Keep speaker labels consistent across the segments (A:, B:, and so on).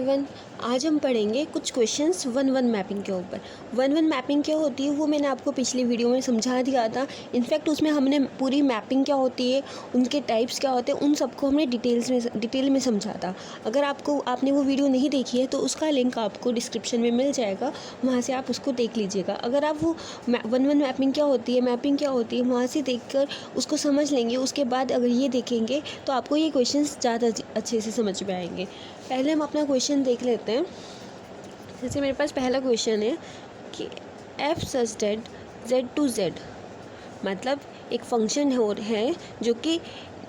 A: Everyone, आज हम पढ़ेंगे कुछ क्वेश्चंस वन वन मैपिंग के ऊपर। वन वन मैपिंग क्या होती है वो मैंने आपको पिछली वीडियो में समझा दिया था। इनफैक्ट उसमें हमने पूरी मैपिंग क्या होती है, उनके टाइप्स क्या होते हैं, उन सबको हमने डिटेल में समझा था। अगर आपने वो वीडियो नहीं देखी है तो उसका लिंक आपको डिस्क्रिप्शन में मिल जाएगा, वहाँ से आप उसको देख लीजिएगा। अगर आप वो वन वन मैपिंग क्या होती है, मैपिंग क्या होती है, वहाँ से देख उसको समझ लेंगे, उसके बाद अगर ये देखेंगे तो आपको ये क्वेश्चन ज़्यादा अच्छे से समझ में आएंगे। पहले हम अपना क्वेश्चन देख लेते हैं। जैसे मेरे पास पहला क्वेश्चन है कि f such that z to z, मतलब एक फंक्शन है जो कि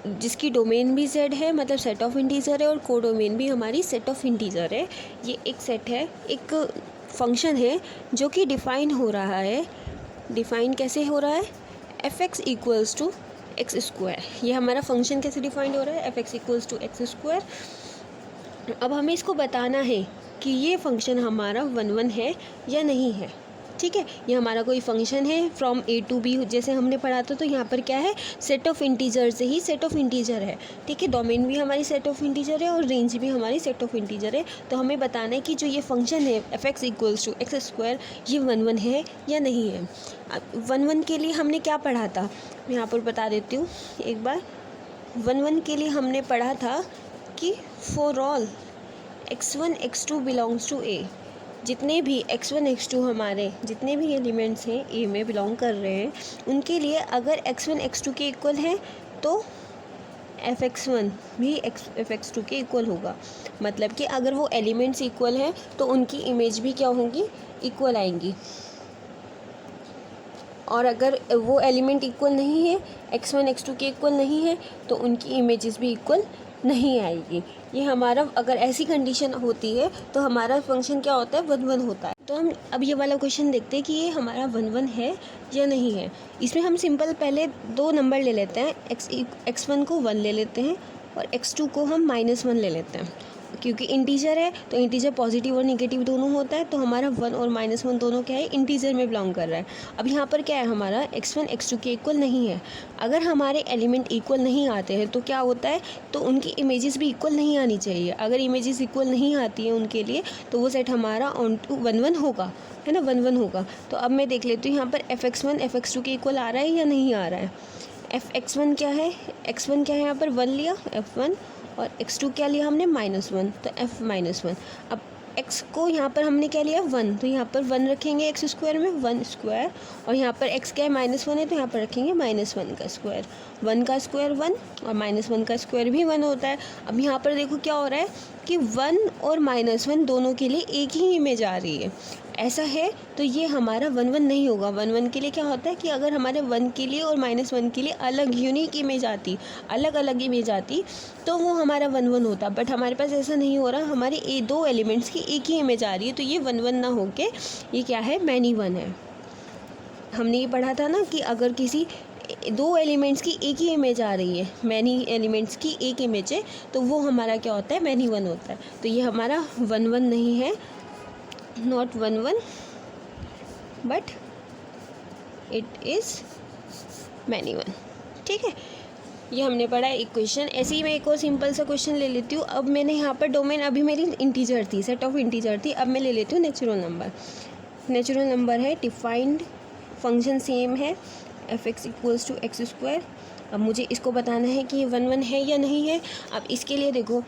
A: जिसकी डोमेन भी z है, मतलब सेट ऑफ इंटीजर है, और कोडोमेन भी हमारी सेट ऑफ इंटीजर है। ये एक सेट है, एक फंक्शन है जो कि डिफ़ाइन हो रहा है। डिफ़ाइन कैसे हो रहा है? f(x) equals to x square. ये हमारा फंक्शन कैसे डिफ़ाइंड हो रहा है? f(x) equals to x square. अब हमें इसको बताना है कि ये फंक्शन हमारा वन वन है या नहीं है। ठीक है, ये हमारा कोई फंक्शन है फ्रॉम a टू b, जैसे हमने पढ़ा था। तो यहाँ पर क्या है, सेट ऑफ इंटीजर से ही सेट ऑफ इंटीजर है। ठीक है, डोमेन भी हमारी सेट ऑफ इंटीजर है और रेंज भी हमारी सेट ऑफ इंटीजर है। तो हमें बताना है कि जो ये फंक्शन है f(x) equals to x square, ये वन वन है या नहीं है। वन वन के लिए हमने क्या पढ़ा था, मैं यहाँ पर बता देती हूँ एक बार। वन वन के लिए हमने पढ़ा था कि for all x1 x2 belongs to a, जितने भी x1 x2 हमारे जितने भी एलिमेंट्स हैं a में बिलोंग कर रहे हैं, उनके लिए अगर x1 x2 के इक्वल है तो f(x1) भी f(x2) के इक्वल होगा। मतलब कि अगर वो एलिमेंट्स इक्वल हैं तो उनकी इमेज भी क्या होंगी, इक्वल आएंगी। और अगर वो एलिमेंट इक्वल नहीं है, x1 x2 के इक्वल नहीं है, तो उनकी इमेजेस भी इक्वल नहीं आएगी। ये हमारा, अगर ऐसी कंडीशन होती है तो हमारा फंक्शन क्या होता है, वन वन होता है। तो हम अब ये वाला क्वेश्चन देखते हैं कि ये हमारा वन वन है या नहीं है। इसमें हम सिंपल पहले दो नंबर ले लेते हैं, x1 को 1 ले लेते हैं और x2 को हम -1 ले लेते हैं। क्योंकि इंटीजर है तो इंटीजर पॉजिटिव और नेगेटिव दोनों होता है, तो हमारा 1 और -1 दोनों क्या है, इंटीजर में बिलोंग कर रहा है। अब यहाँ पर क्या है, हमारा x1 x2 के इक्वल नहीं है। अगर हमारे एलिमेंट इक्वल नहीं आते हैं तो क्या होता है, तो उनकी इमेजेस भी इक्वल नहीं आनी चाहिए। अगर इमेजेस इक्वल नहीं आती हैं उनके लिए, तो वो सेट हमारा ऑन टू वन वन होगा, है ना, वन वन होगा। तो अब मैं देख लेती हूँ यहाँ पर f(x1) f(x2) के इक्वल आ रहा है या नहीं आ रहा है। f(x1) क्या है, x1 क्या है, यहाँ पर 1 लिया f1, और x2 क्या लिया हमने, -1, तो f-1। अब x को यहाँ पर हमने क्या लिया, 1, तो यहाँ पर 1 रखेंगे एक्स स्क्वायर में, 1 स्क्वायर, और यहाँ पर x क्या है, -1 है, तो यहाँ पर रखेंगे -1 का स्क्वायर। 1 का स्क्वायर 1 और -1 का स्क्वायर भी 1 होता है। अब यहाँ पर देखो क्या हो रहा है कि 1 और -1 दोनों के लिए एक ही इमेज आ रही है। ऐसा है तो ये हमारा वन वन नहीं होगा। वन वन के लिए क्या होता है कि अगर हमारे 1 के लिए और -1 के लिए अलग यूनिक इमेज आती, अलग अलग इमेज आती, तो वो हमारा वन वन होता। बट हमारे पास ऐसा नहीं हो रहा, हमारे दो एलिमेंट्स की एक ही इमेज आ रही है, तो ये वन वन ना होके ये क्या है, मैनी वन है। हमने ये पढ़ा था ना कि अगर किसी दो एलिमेंट्स की एक ही इमेज आ रही है, मैनी एलिमेंट्स की एक इमेज है, तो वो हमारा क्या होता है, मैनी वन होता है। तो ये हमारा वन वन नहीं है, not one one, but it is many one. ठीक है, ये हमने पढ़ा एक क्वेश्चन। ऐसे ही मैं एक और सिंपल सा क्वेश्चन ले लेती हूँ। अब मैंने यहाँ पर डोमेन, अभी मेरी इंटीजर थी, सेट ऑफ इंटीजर थी। अब मैं ले लेती हूँ नेचुरल नंबर। नेचुरल नंबर है, डिफाइंड फंक्शन सेम है, f(x) equals to x square. अब मुझे इसको बताना है कि ये वन वन है या नहीं है। अब इसके लिए देखो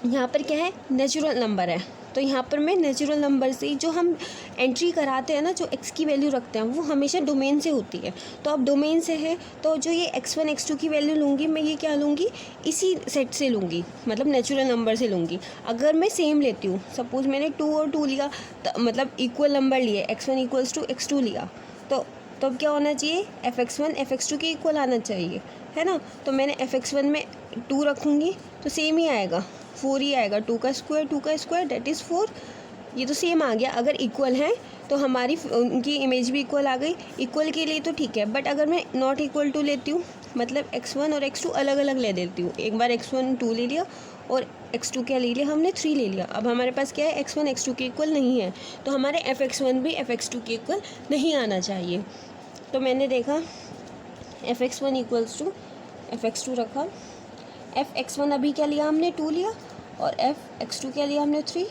A: यहाँ पर क्या है, नेचुरल नंबर है, तो यहाँ पर मैं नेचुरल नंबर से जो हम एंट्री कराते हैं ना, जो x की वैल्यू रखते हैं, वो हमेशा डोमेन से होती है। तो अब डोमेन से है तो जो ये x1 x2 की वैल्यू लूँगी मैं, ये क्या लूँगी, इसी सेट से लूँगी, मतलब नेचुरल नंबर से लूँगी। अगर मैं सेम लेती हूँ, सपोज़ मैंने 2 और 2 लिया, मतलब इक्वल नंबर लिए, x1 इक्वल्स टू x2 लिया, तो अब क्या होना चाहिए, f(x1) f(x2) के इक्वल आना चाहिए, है ना। तो मैंने f(x1) में 2 रखूँगी तो सेम ही आएगा, 4 ही आएगा। 2 का स्क्वायर दैट इज़ 4, ये तो सेम आ गया। अगर इक्वल हैं तो हमारी उनकी इमेज भी इक्वल आ गई। इक्वल के लिए तो ठीक है, बट अगर मैं नॉट इक्वल टू लेती हूँ, मतलब x1 और x2 अलग अलग ले लेती हूँ, एक बार x1 2 ले लिया और x2 क्या ले लिया हमने, 3 ले लिया। अब हमारे पास क्या है, x1 x2 के इक्वल नहीं है, तो हमारे f(x1) भी f(x2) के इक्वल नहीं आना चाहिए। तो मैंने देखा f(x1) इक्वल्स टू f(x2) रखा, f(x1) अभी क्या लिया हमने, 2 लिया, और एफ एक्स टू क्या लिया हमने 3,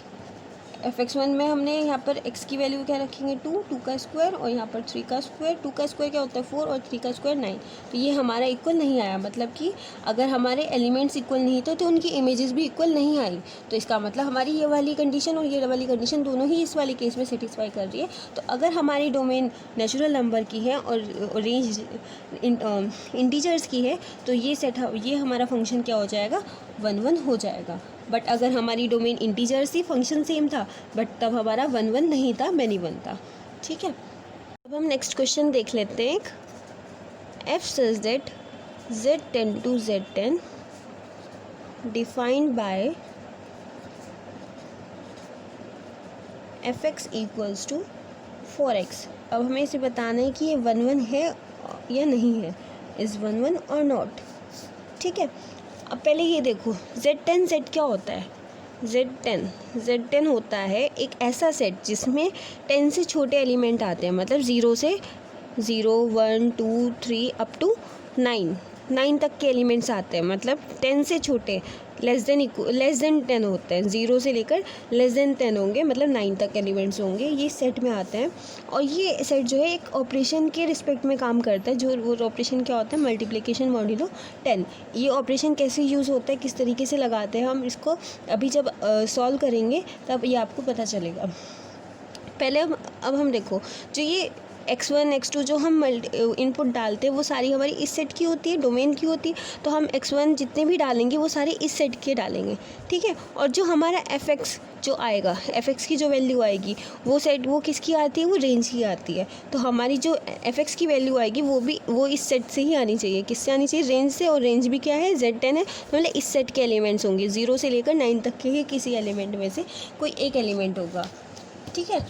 A: एफ एक्स वन में हमने यहाँ पर एक्स की वैल्यू क्या रखेंगे 2, 2 का स्क्वायर और यहाँ पर 3 का स्क्वायर, 2 का स्क्वायर क्या होता है 4 और 3 का स्क्वायर 9। तो ये हमारा इक्वल नहीं आया, मतलब कि अगर हमारे एलिमेंट्स इक्वल नहीं थे तो उनकी इमेजेस भी इक्वल नहीं आई। तो इसका मतलब हमारी ये वाली कंडीशन और ये वाली कंडीशन दोनों ही इस वाले केस में सेटिस्फाई कर रही है। तो अगर हमारी डोमेन नेचुरल नंबर की है और रेंज इंटीजर्स की है तो ये हमारा फंक्शन क्या हो जाएगा 1 1 हो जाएगा। बट अगर हमारी डोमेन इंटीजर्स थी, फंक्शन सेम था, बट तब हमारा 1 1 नहीं था, मैनी 1 था। ठीक है, अब हम नेक्स्ट क्वेश्चन देख लेते हैं। F such that z10 to z10 defined by fx equals to 4x। अब हमें इसे बताना है कि ये 1 1 है या नहीं है, इज़ 1 1 और नॉट। ठीक है, अब पहले ये देखो z10 सेट क्या होता है। z10 होता है एक ऐसा सेट जिसमें 10 से छोटे एलिमेंट आते हैं, मतलब 0 से 0 1 2 3 अप टू 9 तक के एलिमेंट्स आते हैं, मतलब 10 से छोटे लेस देन 10 होते हैं, 0 से लेकर लेस देन 10 होंगे, मतलब 9 तक एलिमेंट्स होंगे, ये सेट में आते हैं। और ये सेट जो है एक ऑपरेशन के रिस्पेक्ट में काम करता है, जो वो ऑपरेशन क्या होता है मल्टीप्लिकेशन मॉड्यूलो 10। ये ऑपरेशन कैसे यूज़ होता है, किस तरीके से लगाते हैं, हम इसको अभी जब सॉल्व करेंगे तब ये आपको पता चलेगा। पहले अब हम देखो जो ये x1 x2 जो हम इनपुट डालते हैं वो सारी हमारी इस सेट की होती है, डोमेन की होती है। तो हम x1 जितने भी डालेंगे वो सारे इस सेट के डालेंगे। ठीक है, और जो हमारा fx जो आएगा, fx की जो वैल्यू आएगी वो किसकी आती है, वो रेंज की आती है। तो हमारी जो fx की वैल्यू आएगी वो इस सेट से ही आनी चाहिए। किससे आनी चाहिए, रेंज से। और रेंज भी क्या है z10 है, तो मतलब इस सेट के एलिमेंट्स होंगे, 0 से लेकर 9 तक के ही किसी एलिमेंट में से कोई एक एलिमेंट होगा। ठीक है,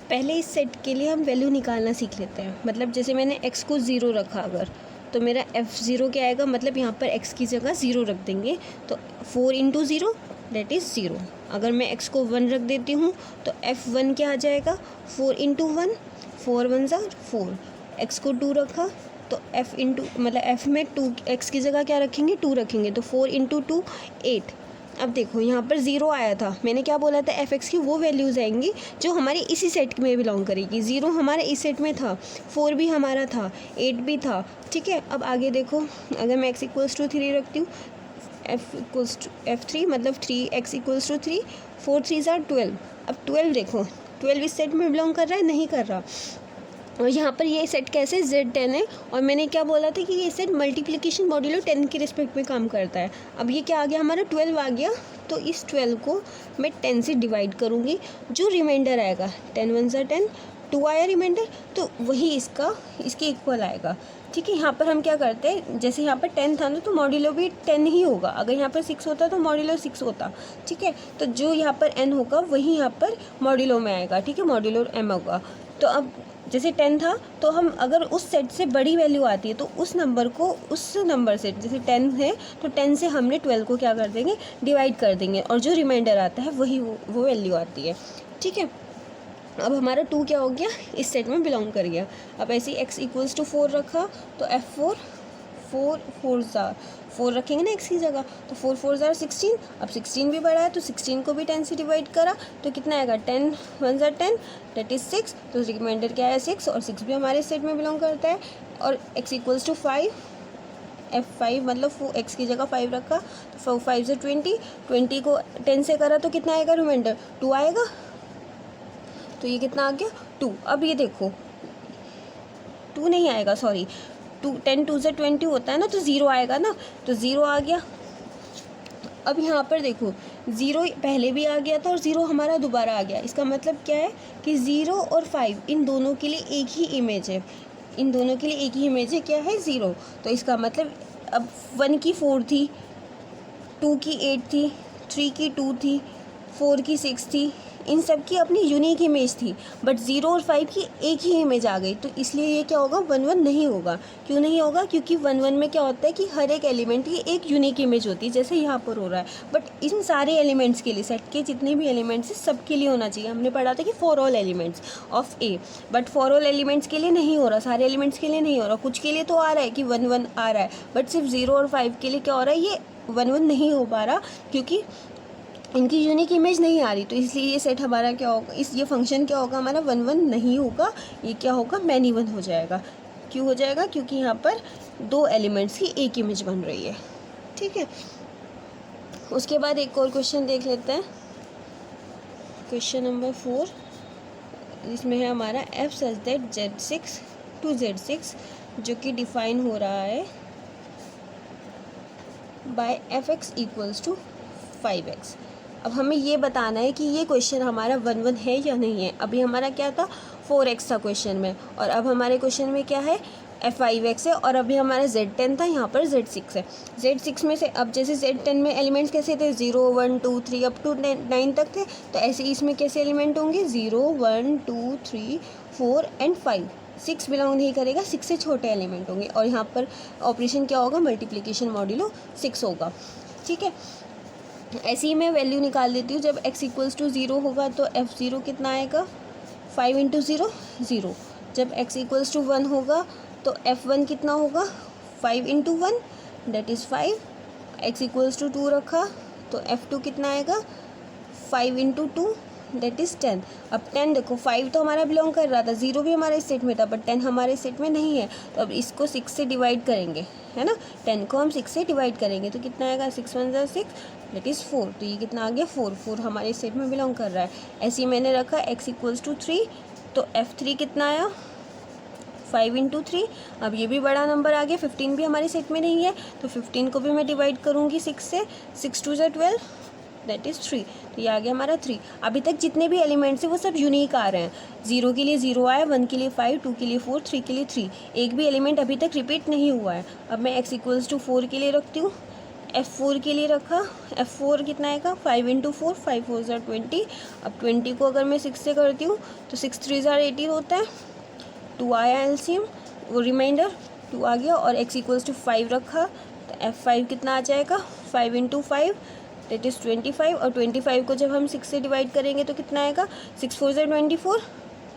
A: पहले इस सेट के लिए हम वैल्यू निकालना सीख लेते हैं। मतलब जैसे मैंने x को 0 रखा अगर, तो मेरा f0 क्या आएगा, मतलब यहाँ पर x की जगह 0 रख देंगे तो 4 इंटू 0 दैट इज़ 0। अगर मैं x को 1 रख देती हूँ तो f1 क्या आ जाएगा 4 इंटू 1, 4 1 ज़ा 4। x को 2 रखा तो f इंटू मतलब f में 2 x की जगह क्या रखेंगे 2 रखेंगे, तो 4 इंटू 2 8। अब देखो यहाँ पर 0 आया था, मैंने क्या बोला था fx की वो वैल्यूज़ आएंगी जो हमारे इसी सेट में बिलोंग करेगी। 0 हमारा इस सेट में था, 4 भी हमारा था, 8 भी था। ठीक है, अब आगे देखो, अगर मैं x इक्वल्स टू 3 रखती हूँ, f इक्वल्स टू f3 मतलब 3x इक्वल्स टू 3, 4 3 ज़ा 12। अब 12 देखो, 12 इस सेट में बिलोंग कर रहा है, नहीं कर रहा। और यहाँ पर ये सेट कैसे z10 है, और मैंने क्या बोला था कि ये सेट मल्टीप्लिकेशन मॉड्यूलो 10 के रिस्पेक्ट में काम करता है। अब ये क्या आ गया हमारा 12 आ गया, तो इस 12 को मैं 10 से डिवाइड करूँगी, जो रिमाइंडर आएगा 10 1 ज़ा 10, 2 आया रिमाइंडर, तो वही इसके इक्वल आएगा। ठीक है, यहाँ पर हम क्या करते हैं, जैसे यहाँ पर 10 था ना तो मॉड्यूलो भी 10 ही होगा। अगर यहाँ पर 6 होता तो मॉड्यूलो 6 होता। ठीक है, तो जो यहाँ पर n होगा वही यहाँ पर मॉड्यूलो में आएगा। ठीक है, मॉड्यूलो m होगा। तो अब जैसे 10 था तो हम अगर उस सेट से बड़ी वैल्यू आती है तो उस नंबर से जैसे 10 है तो 10 से हमने 12 को क्या कर देंगे डिवाइड कर देंगे, और जो रिमाइंडर आता है वही वो वैल्यू आती है। ठीक है, अब हमारा 2 क्या हो गया, इस सेट में बिलोंग कर गया। अब ऐसे ही x इक्वल्स टू 4 रखा तो f4 4 4 ज़ा 4 रखेंगे ना x की जगह, तो 4 4 ज़ा 16। अब 16 भी बड़ा है तो 16 को भी 10 से डिवाइड करा तो कितना आएगा 10 1 ज़ा 10 दैट इज़ 6। तो रिमाइंडर क्या है 6, और 6 भी हमारे सेट में बिलोंग करता है। और x इक्वल्स टू 5, f5 मतलब x की जगह 5 रखा तो 5 से 20 को 10 से करा तो कितना आएगा रिमाइंडर 2 आएगा। तो ये कितना आ गया 2। अब ये देखो 2 नहीं आएगा, सॉरी 10 2 से 20 होता है ना, तो 0 आएगा ना, तो 0 आ गया। अब यहाँ पर देखो 0 पहले भी आ गया था और 0 हमारा दोबारा आ गया। इसका मतलब क्या है कि 0 और 5 इन दोनों के लिए एक ही इमेज है, इन दोनों के लिए एक ही इमेज है, क्या है 0। तो इसका मतलब अब 1 की 4 थी, 2 की 8 थी, 3 की 2 थी, 4 की 6 थी, इन सब की अपनी यूनिक इमेज थी, बट 0 और 5 की एक ही इमेज आ गई। तो इसलिए ये क्या होगा 1 1 नहीं होगा। क्यों नहीं होगा, क्योंकि 1 1 में क्या होता है कि हर एक एलिमेंट की एक यूनिक इमेज होती है, जैसे यहाँ पर हो रहा है। बट इन सारे एलिमेंट्स के लिए, सेट के जितने भी एलिमेंट्स हैं सब के लिए होना चाहिए। हमने पढ़ा था कि for all elements of A, but for all elements के लिए नहीं हो रहा, सारे एलिमेंट्स के लिए नहीं हो रहा। कुछ के लिए तो आ रहा है कि 1 1 आ रहा है, बट सिर्फ 0 और 5 के लिए क्या हो रहा है, ये वन वन नहीं हो पा रहा क्योंकि इनकी यूनिक इमेज नहीं आ रही, तो इसलिए ये सेट हमारा क्या होगा, ये फंक्शन क्या होगा हमारा, वन वन नहीं होगा, ये क्या होगा, मैनी वन हो जाएगा। क्यों हो जाएगा, क्योंकि यहाँ पर दो एलिमेंट्स की एक इमेज बन रही है। ठीक है, उसके बाद एक और क्वेश्चन देख लेते हैं, क्वेश्चन नंबर 4, इसमें है हमारा f such that z6 to z6 जो कि डिफाइन हो रहा है bye fx equals to 5x। अब हमें ये बताना है कि ये क्वेश्चन हमारा वन वन है या नहीं है। अभी हमारा क्या था, 4x था क्वेश्चन में, और अब हमारे क्वेश्चन में क्या है, f5x है, और अभी हमारा z10 था, यहाँ पर z6 है। z6 में से अब जैसे z10 में एलिमेंट्स कैसे थे, 0 1 2 3 अप टू 9 तक थे, तो ऐसे इसमें कैसे एलिमेंट होंगे, 0 1 2 3 4 एंड 5। 6 बिलोंग नहीं करेगा, 6 से छोटे एलिमेंट होंगे, और यहाँ पर ऑपरेशन क्या होगा, मल्टीप्लिकेशन मॉड्यूलो 6 होगा। ठीक है, ऐसे ही मैं वैल्यू निकाल देती हूँ। जब x इक्वल्स टू 0 होगा तो f0 कितना आएगा, 5 इंटू 0 0। जब x इक्वल्स टू 1 होगा तो f1 कितना होगा, 5 into 1 that is 5। x equals to 2 रखा तो f2 कितना आएगा, 5 इंटू 2 दैट इज़ 10। अब 10 देखो, 5 तो हमारा बिलोंग कर रहा था, 0 भी हमारे सेट में था, बट 10 हमारे सेट में नहीं है, तो अब इसको 6 से डिवाइड करेंगे, है ना। 10 को हम 6 से डिवाइड करेंगे तो कितना आएगा, 6 1 ज़ा 6 दैट इज़ 4। तो ये कितना आ गया, 4 हमारे सेट में बिलोंग कर रहा है। ऐसे ही मैंने रखा x इक्वल्स टू 3, तो f3 कितना आया, 5 इंटू 3। अब ये भी बड़ा नंबर आ गया, 15 भी हमारे सेट में नहीं है, तो 15 को भी मैं डिवाइड करूँगी 6 से, 6 2 ज़ा 12 दैट इज़ 3। तो ये आ गया हमारा 3। अभी तक जितने भी एलिमेंट्स हैं वो सब यूनिक आ रहे हैं। 0 के लिए 0 आया, 1 के लिए 5, 2 के लिए 4, 3 के लिए 3। एक भी एलिमेंट अभी तक रिपीट नहीं हुआ है। अब मैं x इक्वल्स टू 4 के लिए रखती हूँ, f4 के लिए रखा, f4 कितना आएगा, 5 इंटू 4, 5 4 ज़ा 20। अब 20 को अगर मैं 6 से करती हूँ तो 6 3 ज़ा 18 होता है, 2 आया एलसीएम, वो रिमाइंडर 2 आ गया, और x इक्वल्स टू 5 रखा तो f5 कितना आ जाएगा, 5 इंटू 5 दैट इज़ 25। और 25 को जब हम 6 से डिवाइड करेंगे तो कितना आएगा, 6 4 ज़ा 24,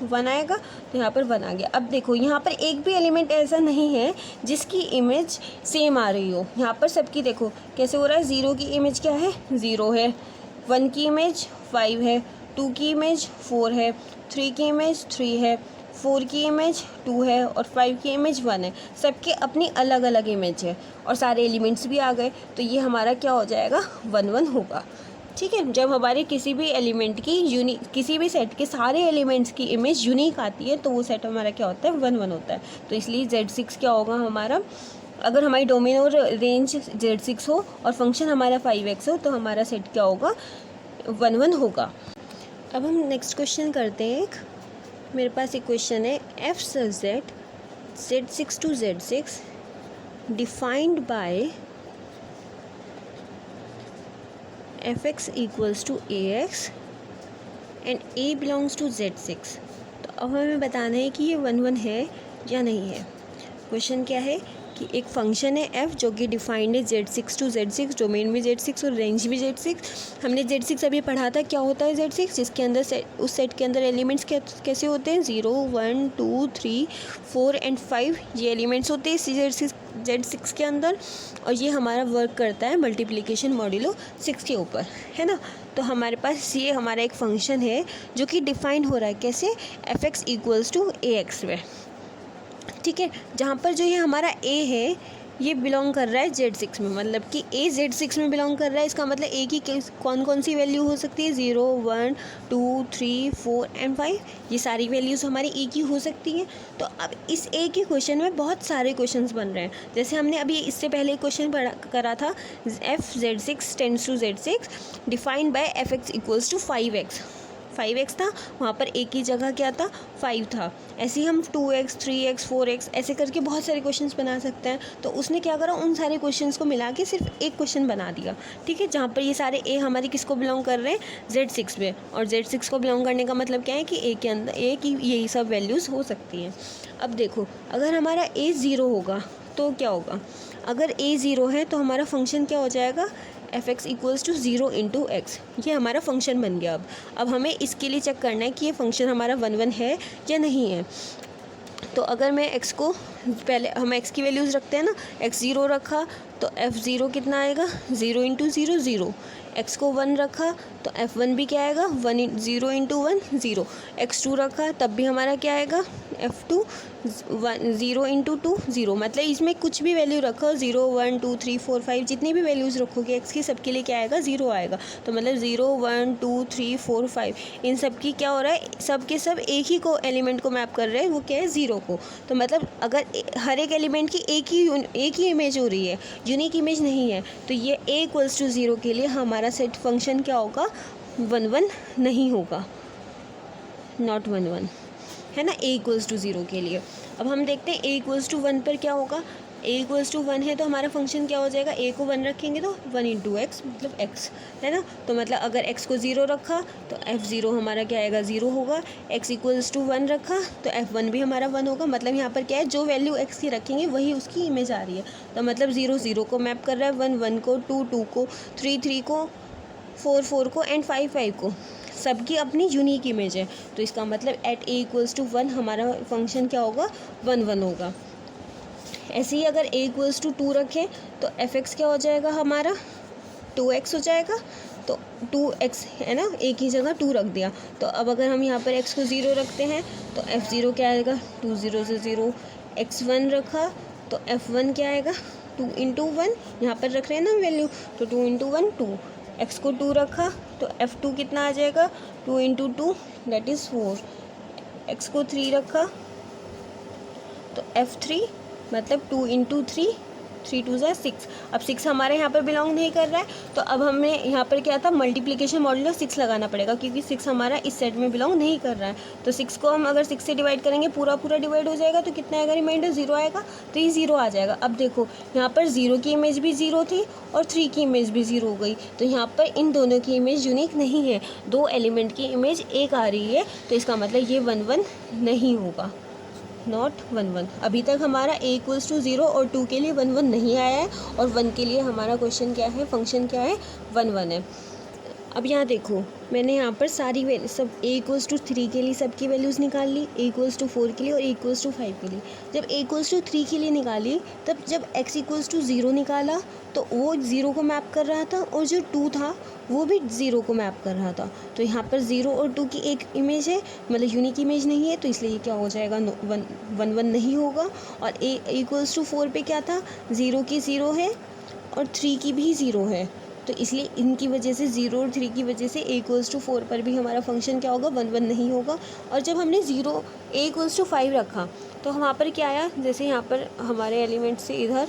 A: 1 आएगा, तो यहाँ पर 1 आ गया। अब देखो यहाँ पर एक भी एलिमेंट ऐसा नहीं है जिसकी इमेज सेम आ रही हो। यहाँ पर सबकी देखो कैसे हो रहा है, 0 की इमेज क्या है, 0 है, 1 की इमेज 5 है, 2 की इमेज 4 है, 3 की इमेज 3 है, 4 की इमेज 2 है, और 5 की इमेज 1 है। सबके अपनी अलग अलग इमेज है, और सारे एलिमेंट्स भी आ गए, तो ये हमारा क्या हो जाएगा, 1 1 होगा। ठीक है, जब हमारे किसी भी एलिमेंट की किसी भी सेट के सारे एलिमेंट्स की इमेज यूनिक आती है तो वो सेट हमारा क्या होता है, 1 1 होता है। तो इसलिए z6 क्या होगा हमारा, अगर हमारी डोमेन और रेंज z6 हो और फंक्शन हमारा 5x हो तो हमारा सेट क्या होगा, 1 1 होगा। अब हम नेक्स्ट क्वेश्चन करते हैं। मेरे पास एक क्वेश्चन है, f such that z6 to z6 defined by fx equals to ax and a belongs to z6। तो अब हमें बताना है कि ये 1 1 है या नहीं है। क्वेश्चन क्या है कि एक फंक्शन है f जो कि डिफाइंड है z6 टू z6, डोमेन भी z6 और रेंज भी z6। हमने z6 अभी पढ़ा था, क्या होता है z6, जिसके अंदर उस सेट के अंदर एलिमेंट्स कैसे होते हैं, 0 1 2 3 4 एंड 5, ये एलिमेंट्स होते हैं z6 के अंदर, और ये हमारा वर्क करता है मल्टीप्लिकेशन मॉड्यूलो 6 के ऊपर, है ना। तो हमारे पास ये हमारा एक फंक्शन है जो कि डिफाइंड हो रहा है कैसे, fx इक्वल्स टू ax में। ठीक है, जहाँ पर जो ये हमारा a है ये बिलोंग कर रहा है z6 में, मतलब कि a z6 में बिलोंग कर रहा है। इसका मतलब a की कौन कौन सी वैल्यू हो सकती है, 0 1 2 3 4 एंड 5, ये सारी वैल्यूज़ हमारी a की हो सकती हैं। तो अब इस a के क्वेश्चन में बहुत सारे क्वेश्चंस बन रहे हैं। जैसे हमने अभी इससे पहले क्वेश्चन करा था, f z6 tends to z6 defined by fx equals to 5x था, वहाँ पर a की जगह क्या था, 5 था। ऐसे ही हम 2x 3x 4x ऐसे करके बहुत सारे क्वेश्चंस बना सकते हैं। तो उसने क्या करा, उन सारे क्वेश्चंस को मिला के सिर्फ एक क्वेश्चन बना दिया। ठीक है, जहाँ पर ये सारे a हमारे किसको बिलोंग कर रहे हैं, z6 में, और z6 को बिलोंग करने का मतलब क्या है कि a के अंदर a की यही सब वैल्यूज़ हो सकती हैं। अब देखो, अगर हमारा a 0 होगा तो क्या होगा, अगर a 0 है तो हमारा फंक्शन क्या हो जाएगा, fx equals to 0 into x, ये हमारा फंक्शन बन गया। अब हमें इसके लिए चेक करना है कि ये फंक्शन हमारा 1 1 है या नहीं है। तो अगर मैं x को, पहले हम x की वैल्यूज़ रखते हैं ना, x 0 रखा तो f0 कितना आएगा, 0 इंटू 0 0। x को 1 रखा तो f1 भी क्या आएगा, 0 इंटू 1 0। x2 रखा तब भी हमारा क्या आएगा, f2 0 इंटू 2 0। मतलब इसमें कुछ भी वैल्यू रखो, 0 1 2 3 4 5 जितनी भी वैल्यूज़ रखोगे x की, सबके लिए क्या आएगा, 0 आएगा। तो मतलब 0 1 2 3 4 5 इन सब की क्या हो रहा है, सब के सब एक ही को एलिमेंट को मैप कर रहे हैं, वो क्या है, 0 को। तो मतलब अगर हर एक एलिमेंट की एक ही इमेज हो रही है, यूनिक इमेज नहीं है, तो ये a इक्वल्स टू 0 के लिए हमारा सेट फंक्शन क्या होगा, 1 1 नहीं होगा, नॉट 1 1, है ना, a इक्वल्स टू 0 के लिए। अब हम देखते हैं a इक्वल्स टू 1 पर क्या होगा। a इक्वल्स टू 1 है तो हमारा फंक्शन क्या हो जाएगा, a को 1 रखेंगे तो 1 इंटू एक्स मतलब x, है ना। तो मतलब अगर x को 0 रखा तो f0 हमारा क्या आएगा, 0 होगा। x इक्वल्स टू 1 रखा तो f1 भी हमारा 1 होगा। मतलब यहाँ पर क्या है, जो वैल्यू x की रखेंगे वही उसकी इमेज आ रही है। तो मतलब 0 0 को मैप कर रहा है, 1 1 को, 2 2 को, 3 3 को, 4 4 को एंड 5 5 को, सबकी अपनी यूनिक इमेज है। तो इसका मतलब एट a इक्वल्स टू 1 हमारा फंक्शन क्या होगा, 1 1 होगा। ऐसे ही अगर a इक्वल्स टू 2 रखें तो f(x) क्या हो जाएगा हमारा, 2x हो जाएगा। तो 2x है ना, एक ही जगह 2 रख दिया। तो अब अगर हम यहाँ पर x को 0 रखते हैं तो f0 क्या आएगा, 2 0 से 0। x1 रखा तो f1 क्या आएगा, 2 इंटू 1, यहाँ पर रख रहे हैं ना वैल्यू, तो 2 इंटू 1 2। x को 2 रखा तो f2 कितना आ जाएगा, 2 इंटू 2 दैट इज़ 4। x को 3 रखा तो f3 मतलब 2 इंटू 3, 3 2 ज़ा 6। अब 6 हमारे यहाँ पर बिलोंग नहीं कर रहा है, तो अब हमें यहाँ पर क्या था, मल्टीप्लिकेशन मॉड्यूलो 6 लगाना पड़ेगा, क्योंकि 6 हमारा इस सेट में बिलोंग नहीं कर रहा है। तो 6 को हम अगर 6 से डिवाइड करेंगे, पूरा डिवाइड हो जाएगा, तो कितना आएगा, रिमाइंडर 0 आएगा। तो ये 0 आ जाएगा। अब देखो यहाँ पर 0 की इमेज भी 0 थी और 3 की इमेज भी 0 हो गई। तो यहाँ पर इन दोनों की इमेज यूनिक नहीं है, दो एलिमेंट की इमेज एक आ रही है। तो इसका मतलब ये 1 1 नहीं होगा, नॉट 1 1। अभी तक हमारा a इक्वल्स टू 0 और 2 के लिए 1 1 नहीं आया है, और 1 के लिए हमारा क्वेश्चन क्या है, फंक्शन क्या है, 1 1 है। अब यहाँ देखो, मैंने यहाँ पर सारी सब a इक्वल्स टू 3 के लिए सबकी वैल्यूज़ निकाल ली, a इक्वल्स टू 4 के लिए और a इक्वल्स टू 5 के लिए। जब a इक्वल्स टू 3 के लिए निकाली, तब जब x इक्वल्स टू 0 निकाला तो वो 0 को मैप कर रहा था, और जो 2 था वो भी 0 को मैप कर रहा था। तो यहाँ पर 0 और 2 की एक इमेज है, मतलब यूनिक इमेज नहीं है, तो इसलिए ये क्या हो जाएगा, 1 1 नहीं होगा। और a इक्वल्स टू 4 पे क्या था, 0 की 0 है और 3 की भी 0 है, तो इसलिए इनकी वजह से 0 और 3 की वजह से a इक्वल्स टू 4 पर भी हमारा फंक्शन क्या होगा, 1 1 नहीं होगा। और जब हमने a इक्वल्स टू 5 रखा तो वहाँ पर क्या आया, जैसे यहाँ पर हमारे एलिमेंट से इधर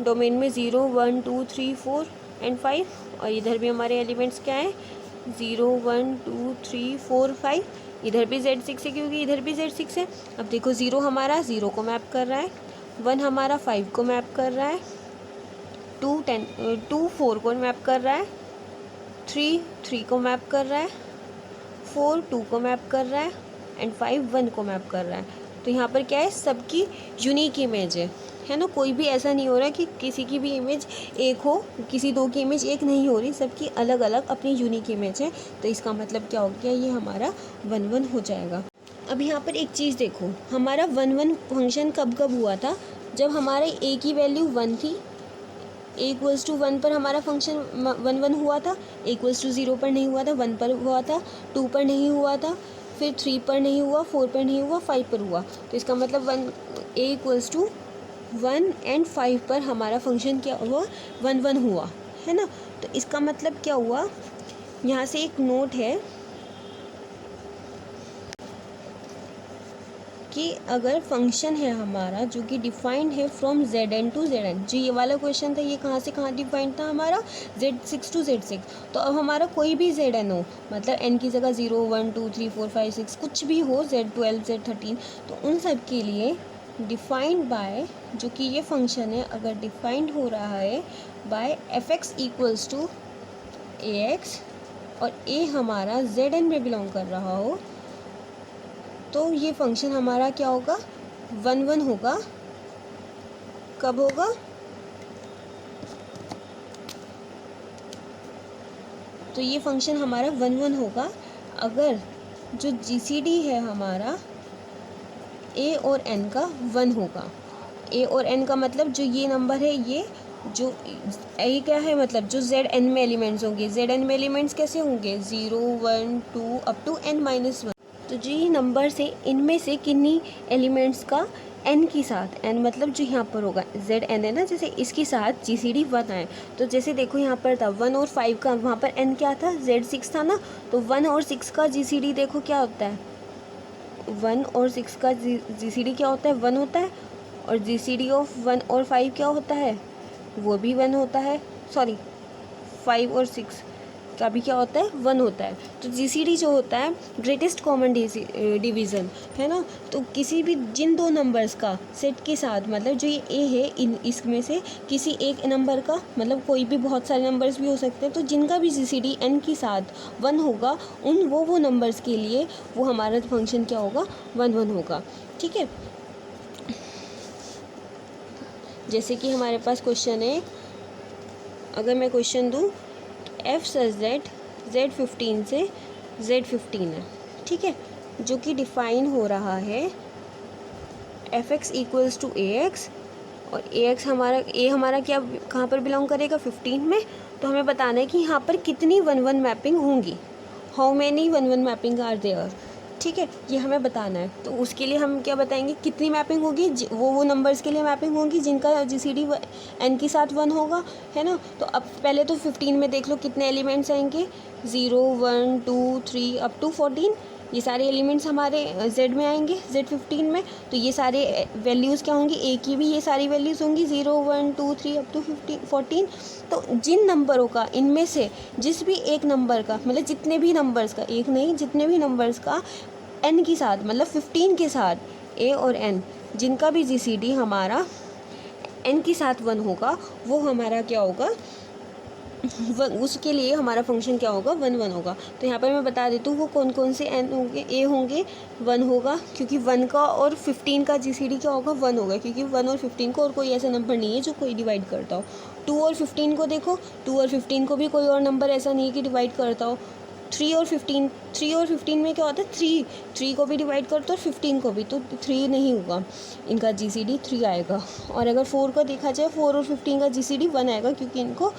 A: डोमेन में 0 1 2 3 4 एंड 5, और इधर भी हमारे एलिमेंट्स क्या हैं, 0 1 2 3 4 5। इधर भी Z6 है क्योंकि इधर भी Z6 है। अब देखो 0 हमारा 0 को मैप कर रहा है, 1 हमारा 5 को मैप कर रहा है, 2 4 को मैप कर रहा है, 3 3 को मैप कर रहा है, 4 2 को मैप कर रहा है एंड 5 1 को मैप कर रहा है। तो यहाँ पर क्या है, सबकी यूनिक इमेज है ना। कोई भी ऐसा नहीं हो रहा कि किसी की भी इमेज एक हो, किसी दो की इमेज एक नहीं हो रही, सबकी अलग अलग अपनी यूनिक इमेज है। तो इसका मतलब क्या हो गया, ये हमारा 1 1 हो जाएगा। अब यहाँ पर एक चीज़ देखो, हमारा 1 1 फंक्शन कब हुआ था, जब हमारे a की वैल्यू 1 थी। a इक्वल्स टू 1 पर हमारा फंक्शन 1 1 हुआ था, a इक्वल्स टू 0 पर नहीं हुआ था, 1 पर हुआ था, 2 पर नहीं हुआ था, फिर 3 पर नहीं हुआ, 4 पर नहीं हुआ, 5 पर हुआ। तो इसका मतलब a इक्वल्स टू 1 एंड 5 पर हमारा फंक्शन क्या हुआ, 1 1 हुआ, है ना। तो इसका मतलब क्या हुआ, यहाँ से एक नोट है कि अगर फंक्शन है हमारा जो कि डिफाइंड है फ्रॉम Zn टू Zn, जो ये वाला क्वेश्चन था, ये कहाँ से कहाँ डिफाइंड था हमारा, Z6 टू Z6। तो अब हमारा कोई भी Zn हो, मतलब n की जगह 0 1 2 3 4 5 6 कुछ भी हो, Z12 Z13, तो उन सब के लिए डिफाइंड बाय, जो कि ये फंक्शन है, अगर डिफाइंड हो रहा है by f(x) equals to ax और a हमारा Zn में बिलोंग कर रहा हो, तो ये फंक्शन हमारा क्या होगा, 1 1 होगा। कब होगा, तो ये फंक्शन हमारा 1 1 होगा अगर जो GCD है हमारा ए और एन का 1 होगा। ए और एन का मतलब जो ये नंबर है, ये जो ए क्या है, मतलब जो जेड एन में एलिमेंट्स होंगे, जेड एन में एलिमेंट्स कैसे होंगे, 0 1 2 अप टू n-1। तो जो ये नंबर्स है इनमें से किन्हीं एलिमेंट्स का n के साथ, n मतलब जो यहाँ पर होगा जेड एन है ना, जैसे इसके साथ GCD 1 आए, तो जैसे देखो यहाँ पर था 1 और 5 का, वहाँ पर n क्या था, Z6 था ना, तो 1 और 6 का GCD देखो क्या होता है, 1 और 6 का GCD क्या होता है, 1 होता है, और GCD ऑफ 1 और 5 क्या होता है, वो भी 1 होता है, सॉरी 5 और 6 का भी क्या होता है, 1 होता है। तो GCD जो होता है ग्रेटेस्ट कॉमन डिवीज़न है ना, तो किसी भी जिन दो नंबर्स का सेट के साथ, मतलब जो ये ए है इसमें से किसी एक नंबर का, मतलब कोई भी बहुत सारे नंबर्स भी हो सकते हैं, तो जिनका भी GCD n के साथ 1 होगा, उन वो नंबर्स के लिए वो हमारा फंक्शन क्या होगा, 1 1 होगा। ठीक है, जैसे कि हमारे पास क्वेश्चन है, अगर मैं क्वेश्चन दूँ, एफ सच दैट Z15 से Z15 है, ठीक है, जो कि डिफाइन हो रहा है fx इक्वल्स टू ax, और ax हमारा हमारा क्या कहाँ पर बिलोंग करेगा, 15 में। तो हमें बताना है कि यहाँ पर कितनी 1 1 मैपिंग होंगी, how many 1 1 mapping are there. ठीक है, ये हमें बताना है। तो उसके लिए हम क्या बताएंगे, कितनी मैपिंग होगी, वो नंबर्स के लिए मैपिंग होगी जिनका GCD n के साथ 1 होगा, है ना। तो अब पहले तो 15 में देख लो कितने एलिमेंट्स आएंगे, 0 1 2 3 अप टू 14, ये सारे एलिमेंट्स हमारे Z में आएंगे, Z15 में। तो ये सारे वैल्यूज़ क्या होंगी, ए की भी ये सारी वैल्यूज़ होंगी, 0 1 2 3 अप टू 14। तो जिन नंबरों का, इनमें से जिस भी एक नंबर का, मतलब जितने भी नंबर्स का, एक नहीं जितने भी नंबर्स का n के साथ, मतलब 15 के साथ, a और n जिनका भी GCD हमारा n के साथ 1 होगा, वो हमारा क्या होगा, उसके लिए हमारा फंक्शन क्या होगा, 1 1 होगा। तो यहाँ पर मैं बता देती हूँ वो कौन कौन से n होंगे, a होंगे 1 होगा, क्योंकि 1 का और 15 का GCD क्या होगा, 1 होगा, क्योंकि 1 और 15 को और कोई ऐसा नंबर नहीं है जो कोई डिवाइड करता हो। 2 और 15 को देखो, 2 और 15 को भी कोई और नंबर ऐसा नहीं है कि डिवाइड करता हो। 3 और 15 में क्या होता है, 3 को भी डिवाइड करते हो और 15 को भी, तो 3 नहीं होगा, इनका GCD 3 आएगा। और अगर 4 का देखा जाए, 4 और 15 का GCD 1 आएगा, क्योंकि इनको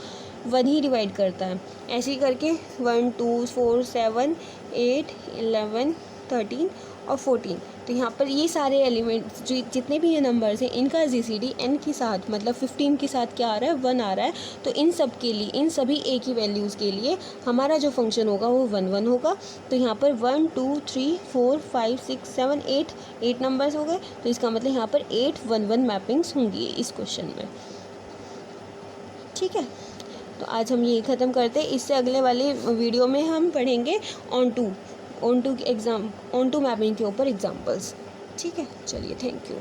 A: 1 ही डिवाइड करता है। ऐसे ही करके 1 2 4 7 8 11 13 और 14। तो यहाँ पर ये सारे एलिमेंट्स जो जितने भी ये नंबर्स हैं, इनका GCD n के साथ, मतलब 15 के साथ क्या आ रहा है, 1 आ रहा है। तो इन सब के लिए, इन सभी a की वैल्यूज़ के लिए हमारा जो फंक्शन होगा वो 1 1 होगा। तो यहाँ पर 1 2 3 4 5 6 7 8 नंबर्स हो गए। तो इसका मतलब यहाँ पर 8 1 1 मैपिंग्स होंगी इस क्वेश्चन में। ठीक है, तो आज हम यही ख़त्म करते हैं। इससे अगले वाले वीडियो में हम पढ़ेंगे ऑन टू मैपिंग के ऊपर एग्जांपल्स। ठीक है, चलिए, थैंक यू।